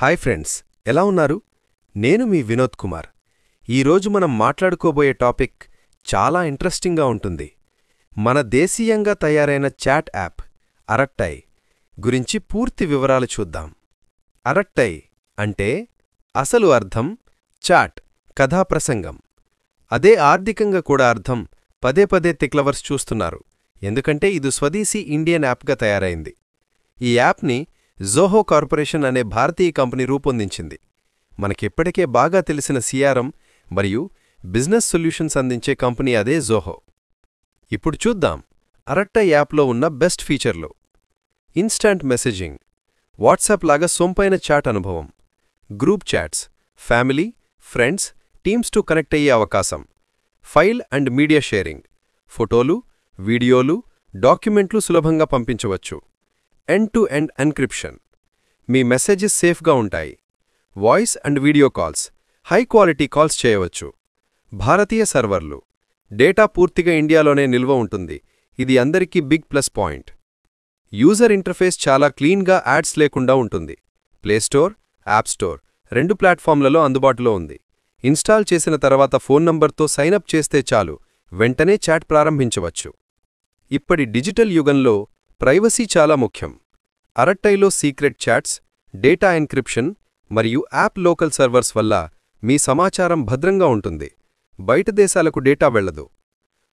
Hi friends, ఎలా ఉన్నారు? నేను మీ వినోద్ కుమార్. ఈరోజు మనం మాట్లాడుకోబోయే టాపిక్ చాలా ఇంట్రెస్టింగ్గా ఉంటుంది. మన దేశీయంగా తయారైన చాట్ యాప్ అరట్టై గురించి పూర్తి వివరాలు చూద్దాం. అరట్టై అంటే అసలు అర్థం చాట్, కథాప్రసంగం. అదే ఆర్థికంగా కూడా అర్థం పదే పదే తిక్లవర్స్ చూస్తున్నారు, ఎందుకంటే ఇది స్వదేశీ ఇండియన్ యాప్గా తయారైంది. ఈ యాప్ని జోహో కార్పొరేషన్ అనే భారతీయ కంపెనీ రూపొందించింది. మనకిప్పటికే బాగా తెలిసిన సిఆర్ఎం మరియు బిజినెస్ సొల్యూషన్స్ అందించే కంపెనీ అదే జోహో. ఇప్పుడు చూద్దాం అరట్టై యాప్లో ఉన్న బెస్ట్ ఫీచర్లు. ఇన్స్టాంట్ మెసేజింగ్, వాట్సాప్ లాగా సొంపైన చాట్ అనుభవం. గ్రూప్ చాట్స్, ఫ్యామిలీ, ఫ్రెండ్స్, టీమ్స్తో కనెక్ట్ అయ్యే అవకాశం. ఫైల్ అండ్ మీడియా షేరింగ్, ఫోటోలు, వీడియోలు, డాక్యుమెంట్లు సులభంగా పంపించవచ్చు. End to end encryption, me messages సేఫ్గా ఉంటాయి. Voice and video calls, high quality calls చేయవచ్చు. భారతీయ సర్వర్లు, డేటా పూర్తిగా ఇండియాలోనే నిల్వ ఉంటుంది. ఇది అందరికీ big plus point. User interface చాలా క్లీన్గా, యాడ్స్ లేకుండా ఉంటుంది. ప్లేస్టోర్, యాప్ స్టోర్ రెండు ప్లాట్ఫామ్లలో అందుబాటులో ఉంది. ఇన్స్టాల్ చేసిన తర్వాత ఫోన్ నంబర్తో సైనప్ చేస్తే చాలు, వెంటనే చాట్ ప్రారంభించవచ్చు. ఇప్పటి డిజిటల్ యుగంలో ప్రైవసీ చాలా ముఖ్యం. అరట్టైలో సీక్రెట్ చాట్స్, డేటా ఎన్క్రిప్షన్ మరియు యాప్ లోకల్ సర్వర్స్ వల్ల మీ సమాచారం భద్రంగా ఉంటుంది. బయట దేశాలకు డేటా వెళ్లదు.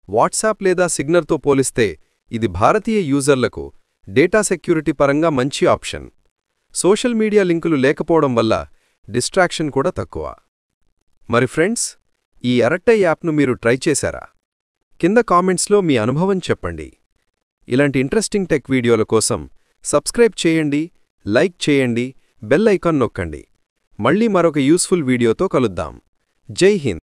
వాట్సాప్ లేదా సిగ్నర్తో పోలిస్తే ఇది భారతీయ యూజర్లకు డేటా సెక్యూరిటీ పరంగా మంచి ఆప్షన్. సోషల్ మీడియా లింకులు లేకపోవడం వల్ల డిస్ట్రాక్షన్ కూడా తక్కువ. మరి ఫ్రెండ్స్, ఈ అరట్టై యాప్ను మీరు ట్రై చేశారా? కింద కామెంట్స్లో మీ అనుభవం చెప్పండి. ఇలాంటి ఇంట్రెస్టింగ్ టెక్ వీడియోల కోసం సబ్స్క్రైబ్ చేయండి, లైక్ చేయండి, బెల్ ఐకాన్ నొక్కండి. మళ్ళీ మరొక యూస్ఫుల్ వీడియోతో కలుద్దాం. జై హింద్.